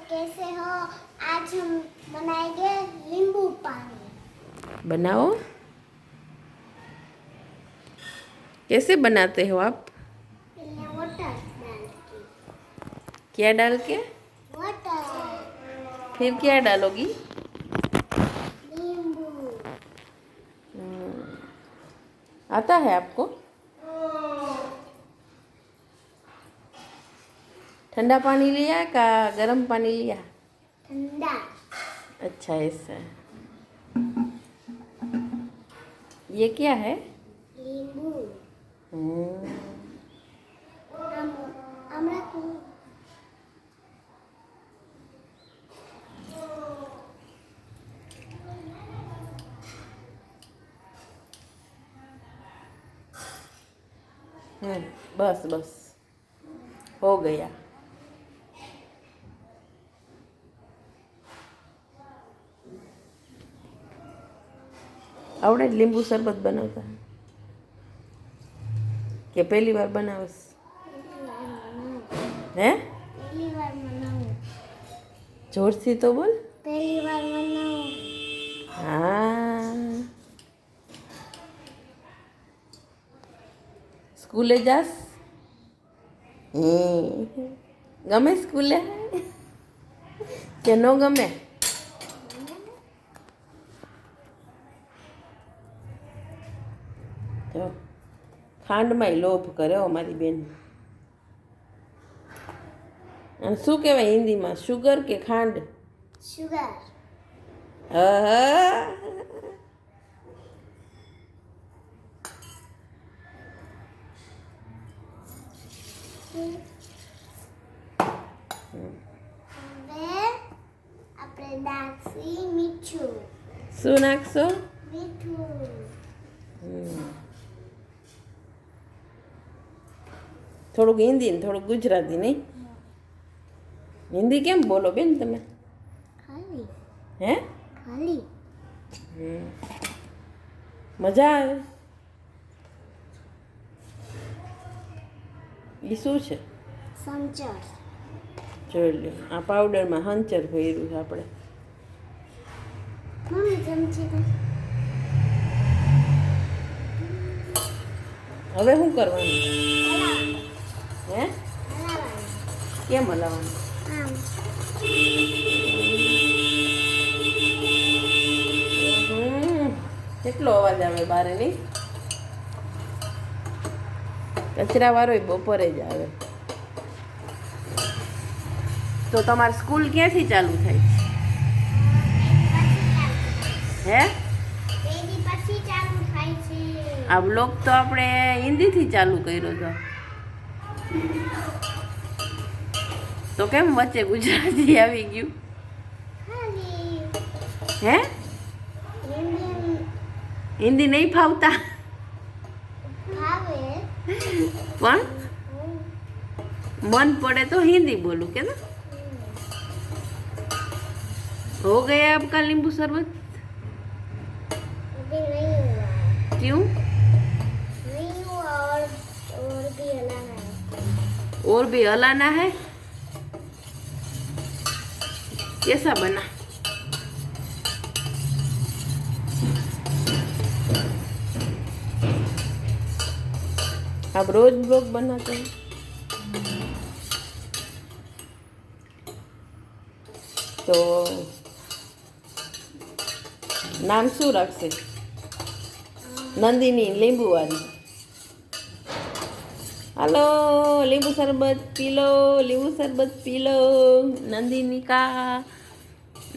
कैसे हो? आज हम बनाएंगे नींबू पानी। बनाओ। कैसे बनाते हो आप? पहले वाटर डाल के। क्या डाल के? वाटर। फिर क्या डालोगी? नींबू। आता है आपको? ठंडा पानी लिया का गर्म पानी लिया? ठंडा। अच्छा ऐसा। ये क्या है? नींबू। हम्म, हमरा को बस बस हो गया। आवड़े લીંબુ શરબત બનાવતા કે પહેલી વાર બનાવસ? હે पहली बार बनाऊं। જોરથી તો બોલ। पहली बार बनाऊं। હા સ્કૂલે જાસ? ગમે સ્કૂલે કે નો ગમે? જો ખાંડમાંય લોભ કરે હો મારી બેન। અને શું કહેવાય હિન્દીમાં, શુગર કે ખાંડ? शुगर। હા હવે આપણે નાખી મીઠું। શું નાખશો? મીઠું। થોડુંક હિન્દી ને થોડુંક ગુજરાતી નહીં? હિન્દી કેમ બોલો બેન તમે? ખાલી હે ખાલી મજા આવે? એ શું છે? સંચર। જોઈ લો આ પાવડરમાં હંચર ભર્યું છે આપણે। મમ્મી ચમચી દે। હવે શું કરવાનું? હલાવવાનું। હે હલાવવાનું। કેમ હલાવવાનું? આમ। કેટલો અવાજ આવે બારે નહીં? કચરાવાળો બપોરે જ આવે। તો તમારી સ્કૂલ ક્યાંથી ચાલુ થાય? હે પેલી પછી ચાલુ થાય છે। આ બ્લોગ તો આપણે હિન્દીથી ચાલુ કર્યો હતો, તો કેમ વચ્ચે ગુજરાતી આવી ગયું? ખાલી હે હિન્દી હિન્દી નહીં ફાવતા? ભાવે। પણ मन पड़े तो हिंदी बोलूं क्या ना? हो गया आपका नींबू शरबत? अभी नहीं हुआ। क्यों? नहीं हुआ और भी हलाना है। और भी हलाना है? कैसा बना? आप रोज ब्लॉग बनाते हैं? तो नाम શું રાખશે? નંદિની લીંબુ વાળી। હાલો લીંબુ शरबत पी लो, नींबू शरबत पी लो। नंदिनी का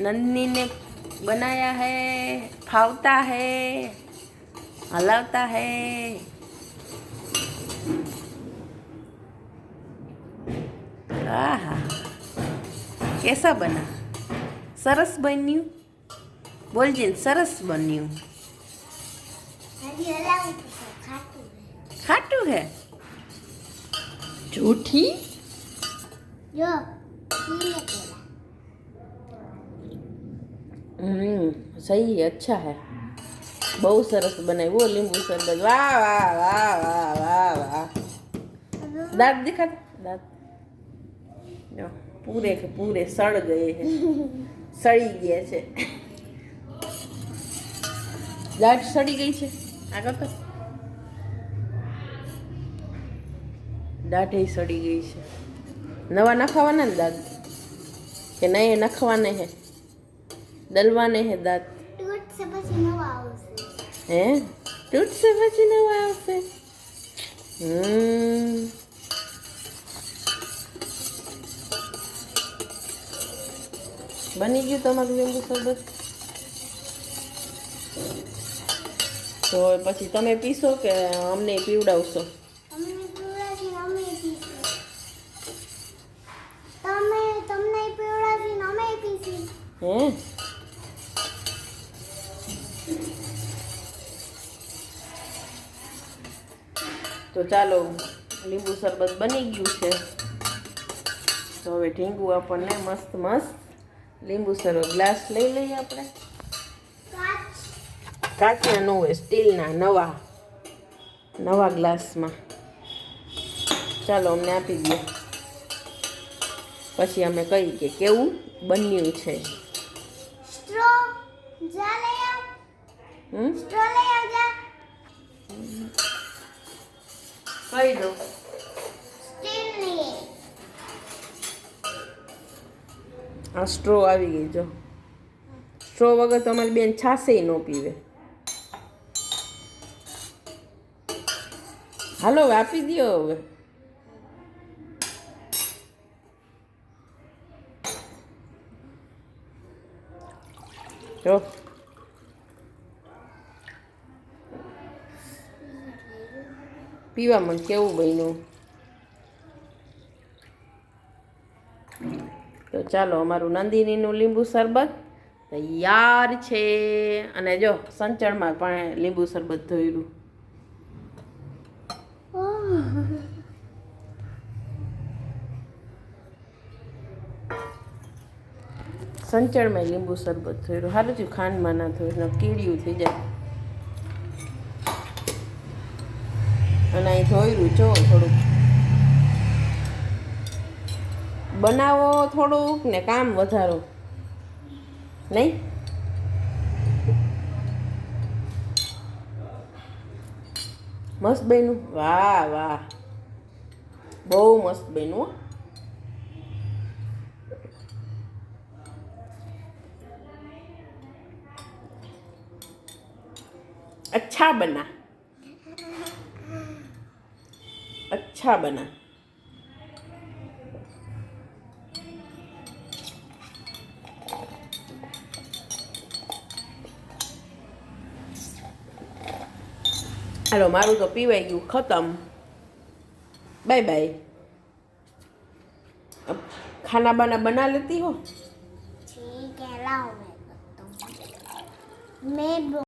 नंदिनी ने बनाया है, फावता है, हलावता है। आहा कैसा बना? सरस बन्यू? बोल जिन सरस बन्यू। अभी हलाऊं तो खाटू है। खाटू है? झूठी? जो पीने के सही है, अच्छा है। बहुत सरस बनाई वो नींबू शरबत। वाह वाह वाह वाह वाह वाह। दांत दिखा, दांत। जो पूरे के पूरे सड़ गए हैं, सड़ी गए છે દાંત સડી ગઈ છે આગળ તો દાંત સડી ગઈ છે નવા નખાવાના ને દાંત કે નહીં નખવાને હે દલવાને હે દાંત ટૂટ સે પછી નવા આવશે હે ટૂટ સે પછી નવા આવશે બની ગયું તમારું લીંબુ શરબત તો પછી તમે પીશો કે અમને પીવડાવશો અમને પીવડાવી અમે પીશું તમને પીવડાવી અમે પીશું હે તો ચાલો લીંબુ શરબત બની ગયું છે તો હવે ઢીંગું આપણને મસ્ત મસ્ત લીંબુ શરબત ગ્લાસ લઈ લઈએ આપણે કાચના ન હોય સ્ટીલના નવા ગ્લાસમાં ચાલો અમને આપી દો પછી અમે કહી કે કેવું બન્યું છે સ્ટ્રો જા લઈ આવ સ્ટ્રો લઈ આવ જા કહી દો સ્ટીલની આ સ્ટ્રો આવી ગઈ જો સ્ટ્રો વગર તો અમારી બેન છાશે ન પીવે હાલો હવે આપી દો હવે જો પીવામાં કેવું બન્યું તો ચાલો અમારું નંદિનીનું લીંબુ શરબત તૈયાર છે અને જો સંચળમાં પણ લીંબુ શરબત ધોયેલું સંચળમાં લીંબુ શરબત ધોયેલું સારું થયું ખાંડમાં ના થયું કીડિયું થઈ જાય અને અહીં ધોયેલું જો થોડુંક બનાવો થોડુંક ને કામ વધારો નહીં મસ્ત બન્યું વાહ વાહ બહુ મસ્ત બન્યું अच्छा बना हेलो मारू तो पीवाई गયું खत्म बाय बाय अब खाना बाना बना लेती हो ठीक है लाओ मैं